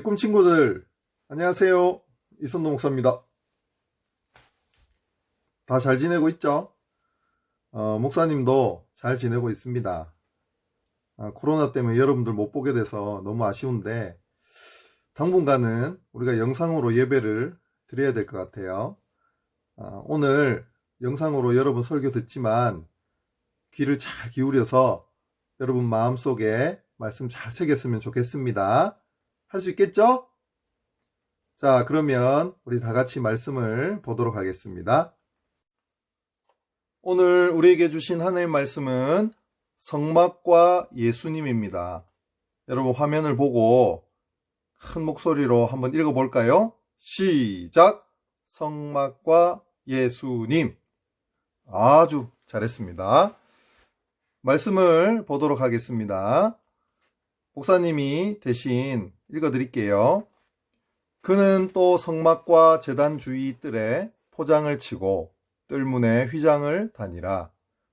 꿈 친구들, 안녕하세요. 이선도 목사입니다. 다 잘 지내고 있죠? 목사님도 잘 지내고 있습니다. 코로나 때문에 여러분들 못 보게 돼서 너무 아쉬운데, 당분간은 우리가 영상으로 예배를 드려야 될 것 같아요. 오늘 영상으로 여러분 설교 듣지만, 귀를 잘 기울여서 여러분 마음속에 말씀 잘 새겼으면 좋겠습니다. 할 수 있겠죠? 자, 그러면 우리 다 같이 말씀을 보도록 하겠습니다. 오늘 우리에게 주신 하나님의 말씀은 성막과 예수님입니다. 여러분 화면을 보고 큰 목소리로 한번 읽어볼까요? 시작! 성막과 예수님. 아주 잘했습니다. 말씀을 보도록 하겠습니다. 목사님이 대신 읽어드릴게요. 그는 또 성막과 제단 주위 뜰에 포장을 치고 뜰문에 휘장을 다니라.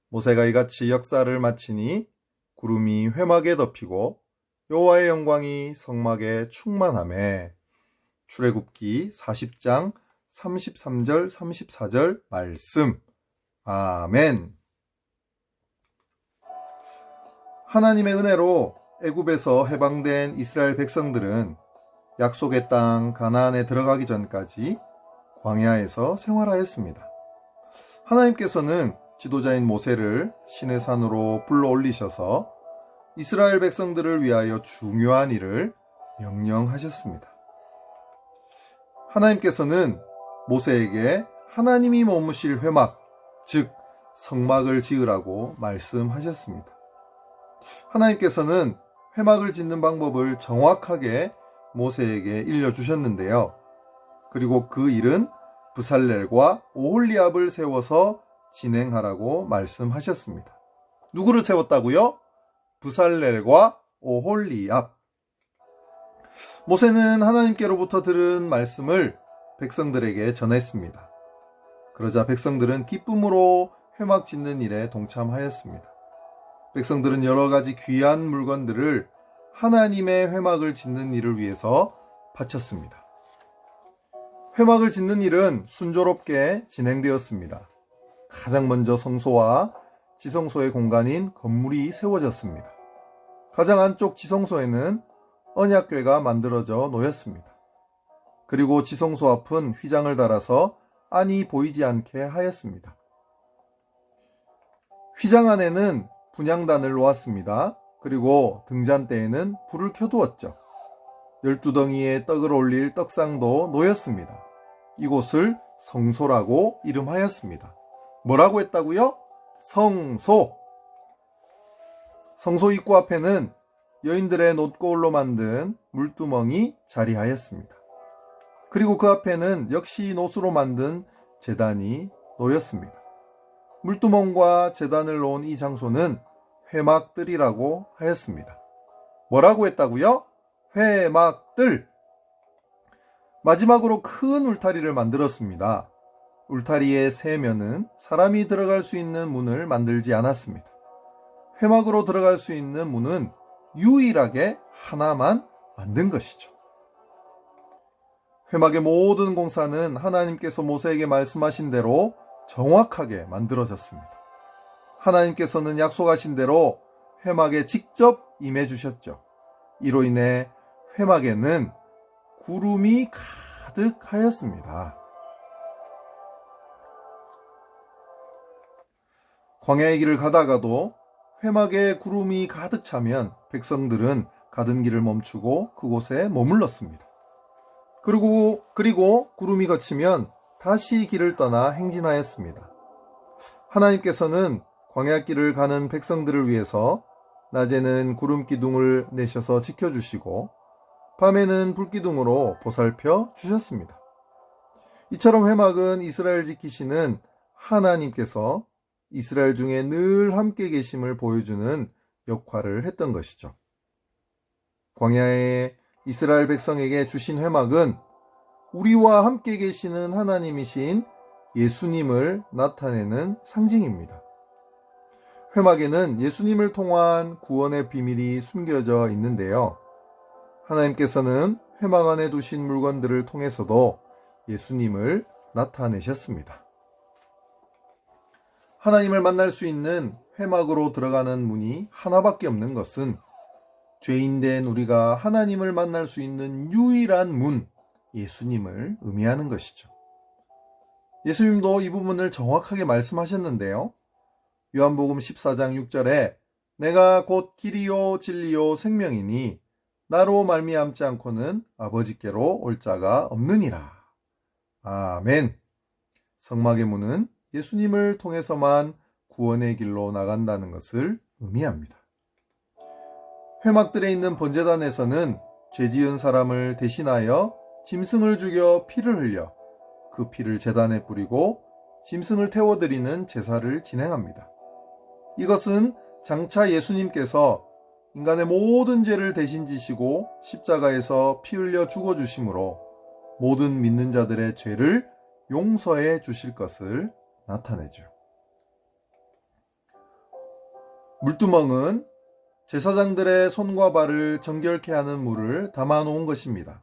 모세가 이같이 역사를 마치니 구름이 회막에 덮이고 여호와의 영광이 성막에 충만하매. 출애굽기 40장 33절 34절 말씀. 아멘. 하나님의 은혜로 애굽에서 해방된 이스라엘 백성들은 약속의 땅 가나안에 들어가기 전까지 광야에서 생활하였습니다. 하나님께서는 지도자인 모세를 시내 산으로 불러 올리셔서 이스라엘 백성들을 위하여 중요한 일을 명령하셨습니다. 하나님께서는 모세에게 하나님이 머무실 회막, 즉 성막을 지으라고 말씀하셨습니다. 하나님께서는 회막을 짓는 방법을 정확하게 모세에게 일러주셨는데요. 그리고 그 일은 브살렐과 오홀리압을 세워서 진행하라고 말씀하셨습니다. 누구를 세웠다고요? 브살렐과 오홀리압. 모세는 하나님께로부터 들은 말씀을 백성들에게 전했습니다. 그러자 백성들은 기쁨으로 회막 짓는 일에 동참하였습니다. 백성들은 여러 가지 귀한 물건들을 하나님의 회막을 짓는 일을 위해서 바쳤습니다. 회막을 짓는 일은 순조롭게 진행되었습니다. 가장 먼저 성소와 지성소의 공간인 건물이 세워졌습니다. 가장 안쪽 지성소에는 언약궤가 만들어져 놓였습니다. 그리고 지성소 앞은 휘장을 달아서 안이 보이지 않게 하였습니다. 휘장 안에는 분향단을 놓았습니다. 그리고 등잔대에는 불을 켜두었죠. 12덩이의 떡을 올릴 떡상도 놓였습니다. 이곳을 성소라고 이름하였습니다. 뭐라고 했다고요? 성소. 성소 입구 앞에는 여인들의 놋고울로 만든 물두멍이 자리하였습니다. 그리고 그 앞에는 역시 놋으로 만든 제단이 놓였습니다. 물두멍과 제단을 놓은 이 장소는 회막뜰이라고 하였습니다. 뭐라고 했다고요? 회막뜰. 마지막으로 큰 울타리를 만들었습니다. 울타리의 세 면은 사람이 들어갈 수 있는 문을 만들지 않았습니다. 회막으로 들어갈 수 있는 문은 유일하게 하나만 만든 것이죠. 회막의 모든 공사는 하나님께서 모세에게 말씀하신 대로 정확하게 만들어졌습니다. 하나님께서는 약속하신 대로 회막에 직접 임해 주셨죠. 이로 인해 회막에는 구름이 가득하였습니다. 광야의 길을 가다가도 회막에 구름이 가득 차면 백성들은 가던 길을 멈추고 그곳에 머물렀습니다. 그리고 구름이 걷히면 다시 길을 떠나 행진하였습니다. 하나님께서는 광야길을 가는 백성들을 위해서 낮에는 구름 기둥을 내셔서 지켜주시고 밤에는 불기둥으로 보살펴 주셨습니다. 이처럼 회막은 이스라엘 지키시는 하나님께서 이스라엘 중에 늘 함께 계심을 보여주는 역할을 했던 것이죠. 광야에 이스라엘 백성에게 주신 회막은 우리와 함께 계시는 하나님이신 예수님을 나타내는 상징입니다. 회막에는 예수님을 통한 구원의 비밀이 숨겨져 있는데요. 하나님께서는 회막 안에 두신 물건들을 통해서도 예수님을 나타내셨습니다. 하나님을 만날 수 있는 회막으로 들어가는 문이 하나밖에 없는 것은 죄인된 우리가 하나님을 만날 수 있는 유일한 문, 예수님을 의미하는 것이죠. 예수님도 이 부분을 정확하게 말씀하셨는데요. 요한복음 14장 6절에 내가 곧 길이요 진리요 생명이니 나로 말미암지 않고는 아버지께로 올 자가 없느니라. 아멘. 성막의 문은 예수님을 통해서만 구원의 길로 나간다는 것을 의미합니다. 회막들에 있는 번제단에서는 죄지은 사람을 대신하여 짐승을 죽여 피를 흘려 그 피를 제단에 뿌리고 짐승을 태워드리는 제사를 진행합니다. 이것은 장차 예수님께서 인간의 모든 죄를 대신 지시고 십자가에서 피 흘려 죽어주심으로 모든 믿는 자들의 죄를 용서해 주실 것을 나타내죠. 물두멍은 제사장들의 손과 발을 정결케 하는 물을 담아놓은 것입니다.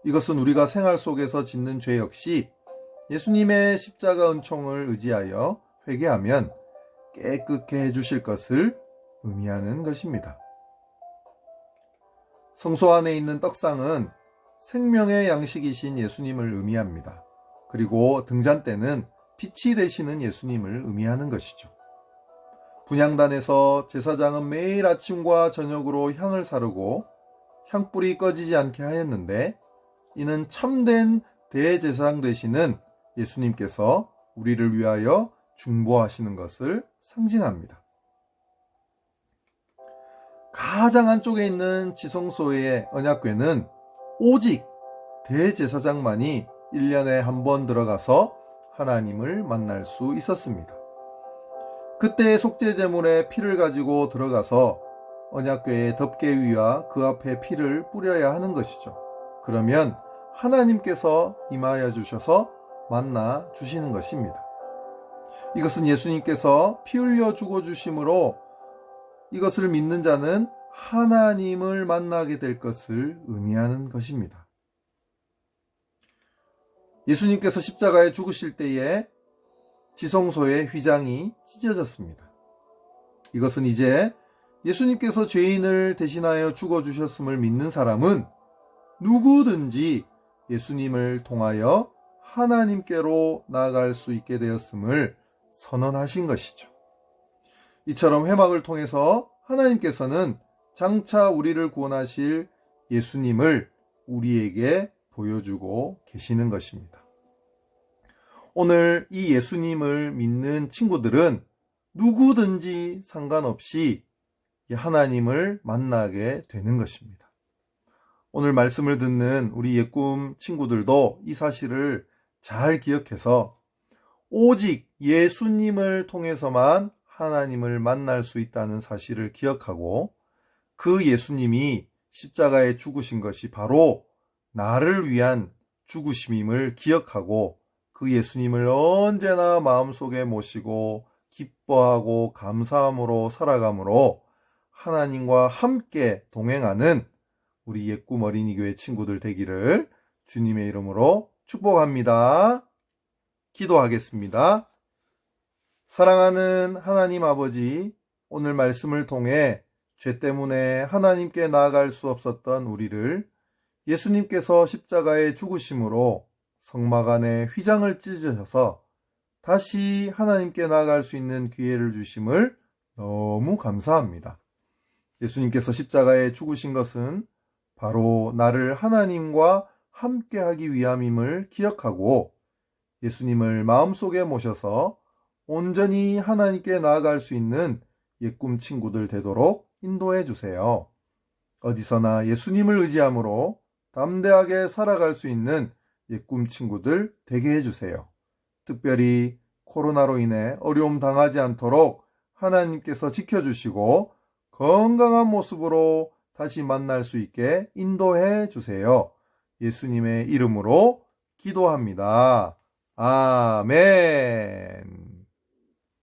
이것은 우리가 생활 속에서 짓는 죄 역시 예수님의 십자가 은총을 의지하여 회개하면 깨끗게 해주실 것을 의미하는 것입니다. 성소 안에 있는 떡상은 생명의 양식이신 예수님을 의미합니다. 그리고 등잔대는 빛이 되시는 예수님을 의미하는 것이죠. 분향단에서 제사장은 매일 아침과 저녁으로 향을 사르고 향불이 꺼지지 않게 하였는데 이는 참된 대제사장 되시는 예수님께서 우리를 위하여 중보하시는 것을 상징합니다. 가장 안쪽에 있는 지성소의 언약궤는 오직 대제사장만이 1년에 한 번 들어가서 하나님을 만날 수 있었습니다. 그때 속죄제물의 피를 가지고 들어가서 언약궤의 덮개 위와 그 앞에 피를 뿌려야 하는 것이죠. 그러면 하나님께서 임하여 주셔서 만나 주시는 것입니다. 이것은 예수님께서 피 흘려 죽어주심으로 이것을 믿는 자는 하나님을 만나게 될 것을 의미하는 것입니다. 예수님께서 십자가에 죽으실 때에 지성소의 휘장이 찢어졌습니다. 이것은 이제 예수님께서 죄인을 대신하여 죽어주셨음을 믿는 사람은 누구든지 예수님을 통하여 하나님께로 나아갈 수 있게 되었음을 선언하신 것이죠. 이처럼 회막을 통해서 하나님께서는 장차 우리를 구원하실 예수님을 우리에게 보여주고 계시는 것입니다. 오늘 이 예수님을 믿는 친구들은 누구든지 상관없이 하나님을 만나게 되는 것입니다. 오늘 말씀을 듣는 우리 옛꿈 친구들도 이 사실을 잘 기억해서 오직 예수님을 통해서만 하나님을 만날 수 있다는 사실을 기억하고 그 예수님이 십자가에 죽으신 것이 바로 나를 위한 죽으심임을 기억하고 그 예수님을 언제나 마음속에 모시고 기뻐하고 감사함으로 살아감으로 하나님과 함께 동행하는 우리 옛꿈 어린이교회 친구들 되기를 주님의 이름으로 축복합니다. 기도하겠습니다. 사랑하는 하나님 아버지, 오늘 말씀을 통해 죄 때문에 하나님께 나아갈 수 없었던 우리를 예수님께서 십자가에 죽으심으로 성막 안에 휘장을 찢으셔서 다시 하나님께 나아갈 수 있는 기회를 주심을 너무 감사합니다. 예수님께서 십자가에 죽으신 것은 바로 나를 하나님과 함께하기 위함임을 기억하고 예수님을 마음속에 모셔서 온전히 하나님께 나아갈 수 있는 옛꿈 친구들 되도록 인도해 주세요. 어디서나 예수님을 의지함으로 담대하게 살아갈 수 있는 옛꿈 친구들 되게 해주세요. 특별히 코로나로 인해 어려움 당하지 않도록 하나님께서 지켜주시고 건강한 모습으로 다시 만날 수 있게 인도해 주세요. 예수님의 이름으로 기도합니다. 아멘.